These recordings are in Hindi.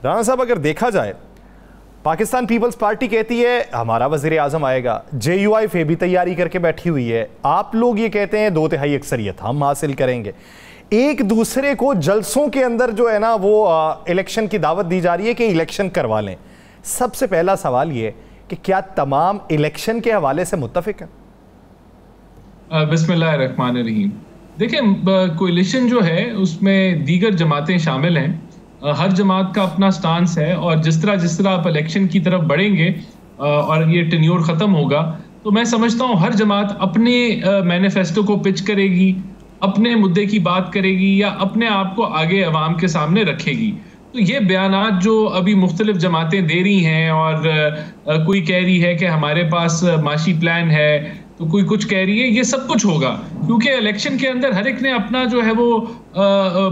राणा साहब, अगर देखा जाए पाकिस्तान पीपल्स पार्टी कहती है हमारा वजीर आजम आएगा, JUIF भी तैयारी करके बैठी हुई है, आप लोग ये कहते हैं 2/3 अक्सरियत हम हासिल करेंगे। एक दूसरे को जलसों के अंदर जो है ना वो इलेक्शन की दावत दी जा रही है कि इलेक्शन करवा लें। सबसे पहला सवाल ये कि क्या तमाम इलेक्शन के हवाले से मुत्तफिक हैं? बिस्मिल्लाहिर्रहमानिर्रहीम। देखिए, कोalition जो है उसमें दीगर जमातें शामिल हैं। हर जमात का अपना स्टांस है और जिस तरह आप इलेक्शन की तरफ बढ़ेंगे और ये टेन्योर ख़त्म होगा तो मैं समझता हूँ हर जमात अपने मैनिफेस्टो को पिच करेगी, अपने मुद्दे की बात करेगी या अपने आप को आगे अवाम के सामने रखेगी। तो ये बयानात जो अभी मुख्तलिफ जमातें दे रही हैं और कोई कह रही है कि हमारे पास माशी प्लान है, तो कोई कुछ कह रही है, ये सब कुछ होगा क्योंकि इलेक्शन के अंदर हर एक ने अपना जो है वो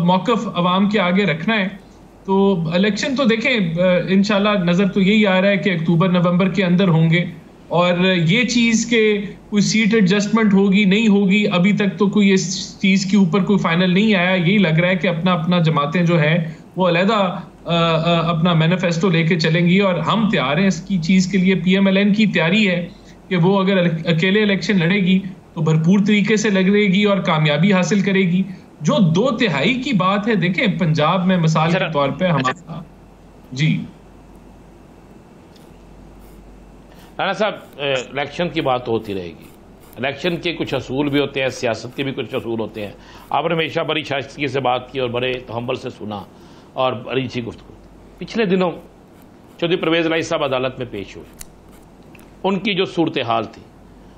मौक़िफ़ अवाम के आगे रखना है। तो इलेक्शन तो देखें इंशाल्लाह नज़र तो यही आ रहा है कि अक्टूबर नवंबर के अंदर होंगे और ये चीज़ के कोई सीट एडजस्टमेंट होगी नहीं होगी अभी तक तो कोई इस चीज़ के ऊपर कोई फाइनल नहीं आया। यही लग रहा है कि अपना जमातें जो है वो अलहदा अपना मैनिफेस्टो लेके चलेंगी और हम तैयार हैं इसकी चीज़ के लिए। PMLN की तैयारी है कि वो अगर अकेले इलेक्शन लड़ेगी तो भरपूर तरीके से लड़ेगी और कामयाबी हासिल करेगी। जो 2/3 की बात है, देखें पंजाब में मिसाल के तौर पे हमारा जी राणा साहब, इलेक्शन की बात होती रहेगी। इलेक्शन के कुछ असूल भी होते हैं, सियासत के भी कुछ असूल होते हैं। आपने हमेशा बड़ी शाइस्तगी से बात की और बड़े तहम्मुल से सुना और बड़ी अच्छी गुफ्तगू। पिछले दिनों चौधरी परवेज़ इलाही साहब अदालत में पेश हुए, उनकी जो सूरत हाल थी,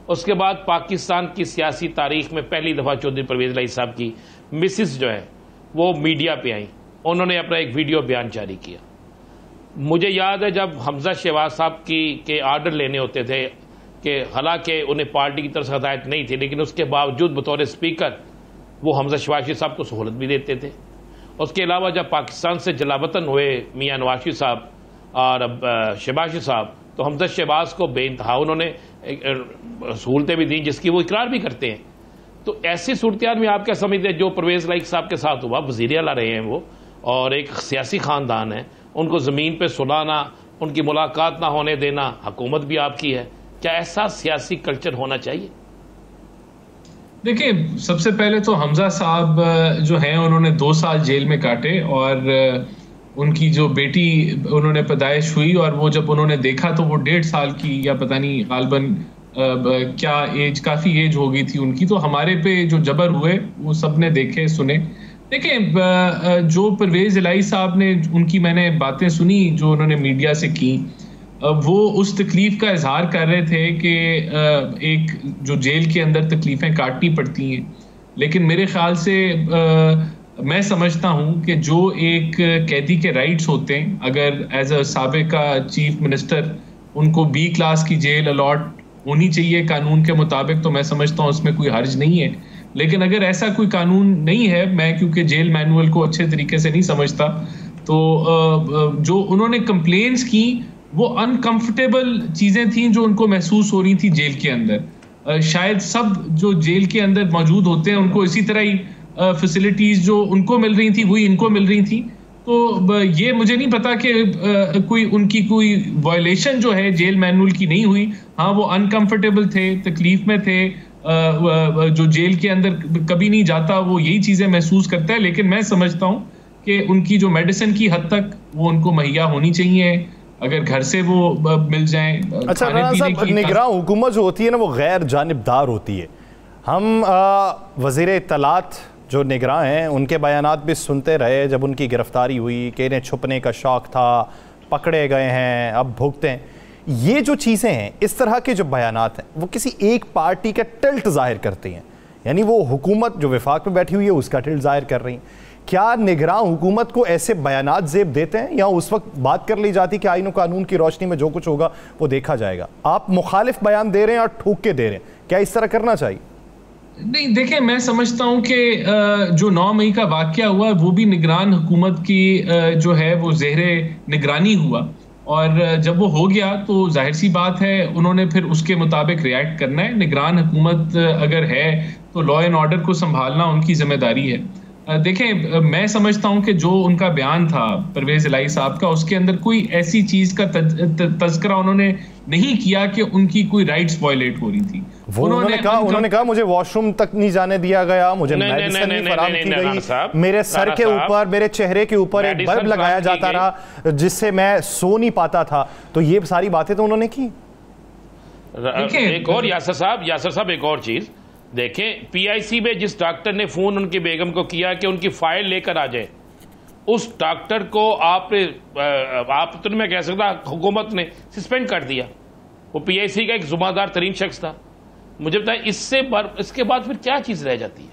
उसके बाद पाकिस्तान की सियासी तारीख में पहली दफ़ा चौधरी परवेज़ इलाही साहब की मिसिस जो है वो मीडिया पे आई, उन्होंने अपना एक वीडियो बयान जारी किया। मुझे याद है जब हमजा शहबाज साहब के आर्डर लेने होते थे कि हालांकि उन्हें पार्टी की तरफ से हदायत नहीं थी, लेकिन उसके बावजूद बतौर स्पीकर वो हमजा शहबाज साहब को सहूलत भी देते थे। उसके अलावा जब पाकिस्तान से जलावतन हुए मियाँ नवाज शरीफ साहब और शहबाज साहब, तो हमजा शहबाज को बेइंतहा उन्होंने सहूलतें भी दी जिसकी वो इकरार भी करते हैं। तो ऐसी सूरत में आप क्या समझते हैं जो परवेज़ इलाही साहब के साथ हुआ? वज़ीर आला रहे हैं वो और एक सियासी ख़ानदान है, उनको ज़मीन पे सुलाना, उनकी मुलाकात ना होने देना, हुकूमत भी आपकी है, क्या ऐसा सियासी कल्चर होना चाहिए? देखिए, सबसे पहले तो हमजा साहब जो हैं उन्होंने 2 साल जेल में काटे और उनकी जो बेटी उन्होंने पैदाइश हुई और वो जब उन्होंने देखा तो वो 1.5 साल की या पता नहीं गालबन क्या एज, काफ़ी एज हो गई थी उनकी। तो हमारे पे जो जबर हुए वो सब ने देखे सुने। देखें, जो परवेज़ इलाही साहब ने, उनकी मैंने बातें सुनी जो उन्होंने मीडिया से की, वो उस तकलीफ़ का इजहार कर रहे थे कि एक जो जेल के अंदर तकलीफ़ें काटनी पड़ती हैं, लेकिन मेरे ख़्याल से मैं समझता हूँ कि जो एक कैदी के राइट्स होते हैं, अगर एज अ साबिका चीफ मिनिस्टर उनको B क्लास की जेल अलॉट होनी चाहिए कानून के मुताबिक, तो मैं समझता हूँ उसमें कोई हर्ज नहीं है। लेकिन अगर ऐसा कोई कानून नहीं है, मैं क्योंकि जेल मैनुअल को अच्छे तरीके से नहीं समझता, तो जो उन्होंने कंप्लेंट्स की वो अनकंफर्टेबल चीज़ें थीं जो उनको महसूस हो रही थी जेल के अंदर। शायद सब जो जेल के अंदर मौजूद होते हैं उनको इसी तरह ही फैसिलिटीज़ जो उनको मिल रही थी वही इनको मिल रही थी। तो ये मुझे नहीं पता कि कोई उनकी कोई वायलेशन जो है जेल मैनुअल की नहीं हुई। हाँ, वो अनकंफर्टेबल थे, तकलीफ में थे, जो जेल के अंदर कभी नहीं जाता वो यही चीज़ें महसूस करता है। लेकिन मैं समझता हूँ कि उनकी जो मेडिसिन की हद तक वो उनको मुहैया होनी चाहिए, अगर घर से वो मिल जाएं। अच्छा राणा साहब, निगरान हुकूमत जो होती है ना वो गैर जानिबदार होती है। हम वज़ीर इत्तलात जो निगरान हैं उनके बयानात भी सुनते रहे जब उनकी गिरफ्तारी हुई कि इन्हें छुपने का शौक़ था, पकड़े गए हैं, अब भुगते हैं। ये जो चीज़ें हैं, इस तरह के जो बयानात हैं वो किसी एक पार्टी का टिल्ट ज़ाहिर करती हैं, यानी वो हुकूमत जो वफाक में बैठी हुई है उसका टिल्ट ज़ाहिर कर रही हैं। क्या निगरान हुकूमत को ऐसे बयानात ज़ेब देते हैं या उस वक्त बात कर ली जाती कि आईन और कानून की रोशनी में जो कुछ होगा वो देखा जाएगा? आप मुखालिफ बयान दे रहे हैं और ठोक के दे रहे हैं, क्या इस तरह करना चाहिए? नहीं, देखें, मैं समझता हूँ कि जो 9 मई का वाक़या हुआ वो भी निगरान हुकूमत की जो है वो ज़ेरे निगरानी हुआ और जब वो हो गया तो जाहिर सी बात है उन्होंने फिर उसके मुताबिक रिएक्ट करना है। निगरान हुकूमत अगर है तो लॉ एंड ऑर्डर को संभालना उनकी जिम्मेदारी है। देखें, मैं समझता हूं कि जो उनका बयान था परवेज इलाही साहब का, उसके अंदर कोई ऐसी चीज का तज़किरा उन्होंने नहीं किया कि उनकी कोई राइट्स वायलेट हो रही थी। वो उन्होंने कहा मुझे वॉशरूम तक नहीं जाने दिया गया, मुझे मेडिसिन नहीं फराहम की गई, मेरे सर के ऊपर, मेरे चेहरे के ऊपर एक बल्ब लगाया जाता रहा जिससे मैं सो नहीं पाता था। तो ये सारी बातें तो उन्होंने की। एक और यासर साहब एक और चीज देखें, पीआईसी में जिस डॉक्टर ने फोन उनकी बेगम को किया कि उनकी फाइल लेकर आ जाए, उस डॉक्टर को आप तो मैं कह सकता हुकूमत ने सस्पेंड कर दिया। वो पीआईसी का एक जुम्मेदार तरीन शख्स था। मुझे बताएं इसके बाद फिर क्या चीज रह जाती है?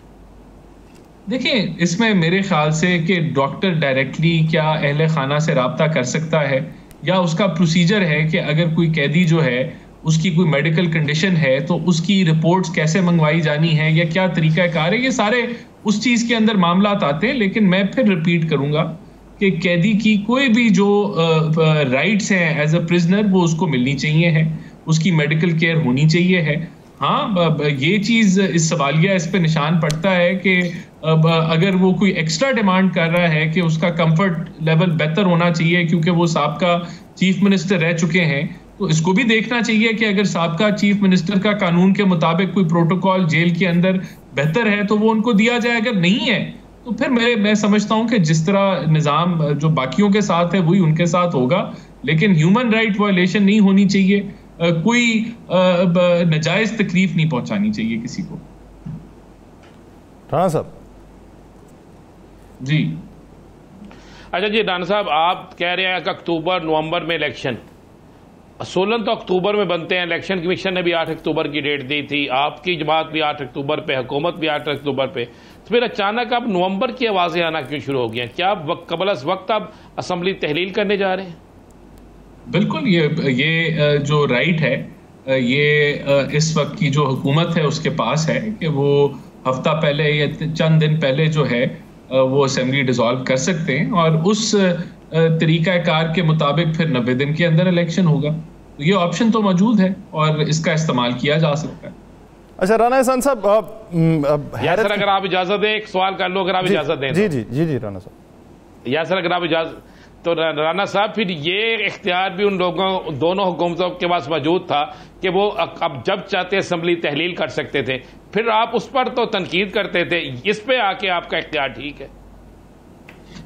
देखिए, इसमें मेरे ख्याल से कि डॉक्टर डायरेक्टली क्या अहले खाना से रब्ता कर सकता है, या उसका प्रोसीजर है कि अगर कोई कैदी जो है उसकी कोई मेडिकल कंडीशन है तो उसकी रिपोर्ट्स कैसे मंगवाई जानी है या क्या तरीका कार है, ये सारे उस चीज़ के अंदर मामला आते हैं। लेकिन मैं फिर रिपीट करूंगा कि कैदी की कोई भी जो राइट्स हैं एज अ प्रिजनर वो उसको मिलनी चाहिए है, उसकी मेडिकल केयर होनी चाहिए है। हाँ, ये चीज़ इस सवालिया इस पे निशान पड़ता है कि अगर वो कोई एक्स्ट्रा डिमांड कर रहा है कि उसका कंफर्ट लेवल बेहतर होना चाहिए क्योंकि वो साबका चीफ मिनिस्टर रह चुके हैं, तो इसको भी देखना चाहिए कि अगर साबका चीफ मिनिस्टर का कानून के मुताबिक कोई प्रोटोकॉल जेल के अंदर बेहतर है तो वो उनको दिया जाए। अगर नहीं है तो फिर मैं समझता हूं कि जिस तरह निज़ाम जो बाकियों के साथ है वही उनके साथ होगा, लेकिन ह्यूमन राइट वायलेशन नहीं होनी चाहिए, कोई नाजायज तकलीफ नहीं पहुंचानी चाहिए किसी को। राणा साहब जी। अच्छा जी, राणा साहब आप कह रहे हैं कि अक्टूबर नवंबर में इलेक्शन, 16 तो अक्टूबर में बनते हैं, इलेक्शन कमीशन ने भी 8 अक्टूबर की डेट दी थी, आपकी जमात भी 8 अक्टूबर पे, हुकूमत भी 8 अक्टूबर पे, तो फिर अचानक अब नवंबर की आवाज़ें आना क्यों शुरू हो गई हैं? क्या कबल वक्त आप असम्बली तहलील करने जा रहे हैं? बिल्कुल, ये जो राइट है, ये इस वक्त की जो हुकूमत है उसके पास है कि वो हफ्ता पहले या चंद दिन पहले जो है वो असेंबली डिसॉल्व कर सकते हैं और उस तरीका कार के मुताबिक फिर 90 दिन के अंदर इलेक्शन होगा। तो ये ऑप्शन तो मौजूद है और इसका इस्तेमाल किया जा सकता है। अच्छा राना एहसान साहब, यासर अगर आप इजाजत दें, एक सवाल कर लो, अगर आप इजाजत दें। जी जी जी जी राना साहब। यासर अगर आप इजाजत, तो राना साहब फिर ये इख्तियार भी उन लोगों, दोनों हुकूमतों के पास मौजूद था कि वो अब जब चाहते असम्बली तहलील कर सकते थे, फिर आप उस पर तो तनकीद करते थे, इस पे आके आपका इख्तियार ठीक है?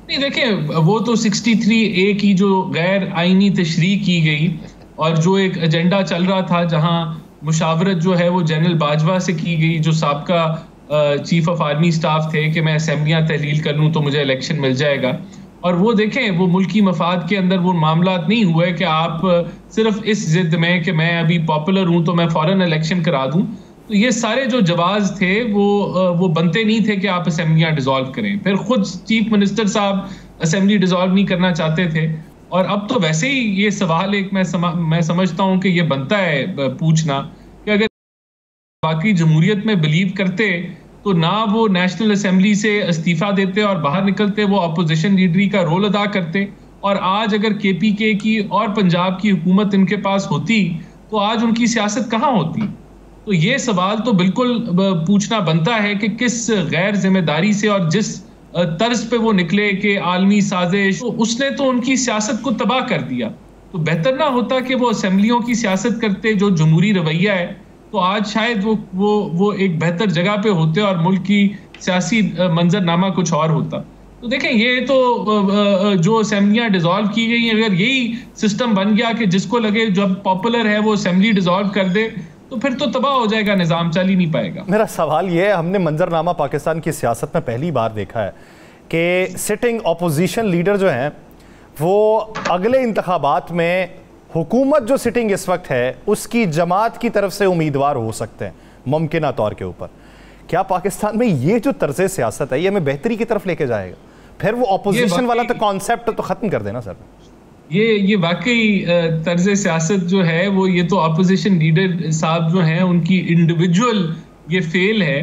नहीं, देखिए, वो तो 63A की जो गैर आईनी तशरीह की गई और जो एक एजेंडा चल रहा था जहां मुशावरत जो है वो जनरल बाजवा से की गई, जो साबका चीफ ऑफ आर्मी स्टाफ थे, कि मैं असेंबलियां तहलील कर लूं तो मुझे इलेक्शन मिल जाएगा। और वो देखें, वो मुल्की मफाद के अंदर वो मामला नहीं हुआ है कि आप सिर्फ इस जिद में कि मैं अभी पॉपुलर हूं तो मैं फौरन इलेक्शन करा दूं। तो ये सारे जो जवाब थे वो बनते नहीं थे कि आप असेंबलियां डिसॉल्व करें। फिर खुद चीफ मिनिस्टर साहब असेंबली डिसॉल्व नहीं करना चाहते थे, और अब तो वैसे ही ये सवाल एक मैं समझता हूं कि ये बनता है पूछना कि अगर बाकी जमहूरियत में बिलीव करते तो ना वो नेशनल असेंबली से इस्तीफा देते और बाहर निकलते, वो अपोजिशन लीडरी का रोल अदा करते। और आज अगर KPK की और पंजाब की हुकूमत इनके पास होती तो आज उनकी सियासत कहाँ होती? तो ये सवाल तो बिल्कुल पूछना बनता है कि किस गैर जिम्मेदारी से और जिस तर्ज पे वो निकले कि आलमी साजिश, तो उसने तो उनकी सियासत को तबाह कर दिया। तो बेहतर ना होता कि वो असेंबलियों की सियासत करते जो जमहूरी रवैया है, तो आज शायद वो एक बेहतर जगह पे होते और मुल्क की सियासी मंजरनामा कुछ और होता। तो देखें, ये तो जो असेंबलियां डिसॉल्व की गई, अगर यही सिस्टम बन गया कि जिसको लगे जब पॉपुलर है वो असेंबली डिसॉल्व कर दे, तो फिर तो तबाह हो जाएगा, निज़ाम चल ही नहीं पाएगा। मेरा सवाल ये है, हमने मंजरनामा पाकिस्तान की सियासत में पहली बार देखा है कि सिटिंग अपोजिशन लीडर जो हैं वो अगले इंतखाबात में हुकूमत जो सिटिंग इस वक्त है उसकी जमात की तरफ से उम्मीदवार हो सकते हैं मुमकिन तौर के ऊपर। क्या पाकिस्तान में ये जो तर्ज सियासत है ये हमें बेहतरी की तरफ लेके जाएगा? फिर वो अपोजिशन वाला तो कॉन्सेप्ट तो खत्म कर देना सर। ये वाकई तर्ज सियासत जो है वो, ये तो अपोजिशन लीडर साहब जो हैं उनकी इंडिविजुअल ये फेल है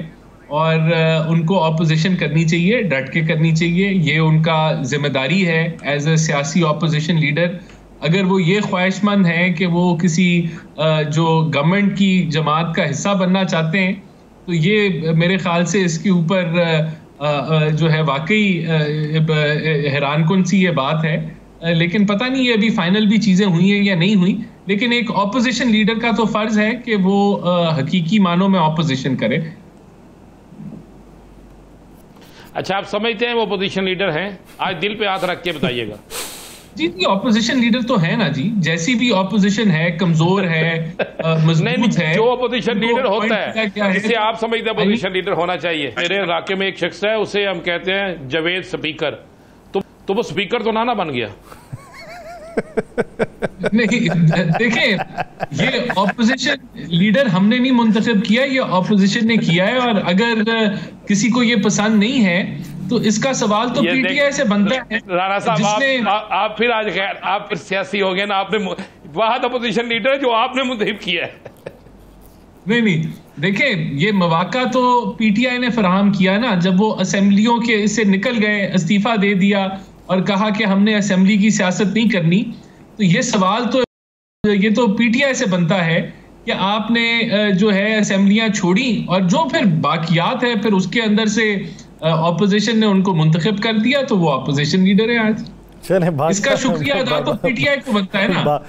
और उनको अपोजिशन करनी चाहिए, डट के करनी चाहिए, ये उनका जिम्मेदारी है एज ए सियासी अपोजिशन लीडर। अगर वो ये ख्वाहिशमंद हैं कि वो किसी जो गवर्नमेंट की जमात का हिस्सा बनना चाहते हैं, तो ये मेरे ख्याल से इसके ऊपर जो है वाकई हैरानकुन सी ये बात है, लेकिन पता नहीं ये अभी फाइनल भी चीजें हुई हैं या नहीं हुई। लेकिन एक ऑपोजिशन लीडर का तो फर्ज है कि वो हकीकी मानों में ऑपोजिशन करे। अच्छा, आप समझते हैं वो ऑपोजिशन लीडर हैं? आज दिल पे हाथ रख के बताइएगा। जी ऑपोजिशन लीडर तो है ना जी, जैसी भी ऑपोजिशन है, कमजोर है, मजबूत है। जो ऑपोजिशन लीडर होता है जिसे आप समझते हैं ऑपोजिशन लीडर होना चाहिए। मेरे इलाके में एक शख्स है, उसे हम कहते हैं जावेद स्पीकर। तो वो स्पीकर तो ना बन गया। नहीं देखें, ये ऑपोजिशन लीडर हमने नहीं मुंतखब किया, ये ऑपोजिशन ने किया है। और अगर किसी को ये पसंद नहीं है तो इसका सवाल तो पीटीआई से बनता है। राणा साहब, आप फिर आज खैर आप फिर सियासी हो गए ना, आपने वाहद अपोजिशन लीडर जो आपने मुंतखब किया है। नहीं देखें, ये मौका तो पीटीआई ने फराहम किया ना, जब वो असेंबलियों के इससे निकल गए, इस्तीफा दे दिया और कहा कि हमने असेंबली की सियासत नहीं करनी। तो ये सवाल तो ये तो पीटीआई से बनता है कि आपने जो है असेंबलियां छोड़ी और जो फिर बाकियात है फिर उसके अंदर से ऑपोजिशन ने उनको मुंतखब कर दिया, तो वो ऑपोजिशन लीडर है आज। चले, इसका शुक्रिया अदा तो पीटीआई को बनता है ना।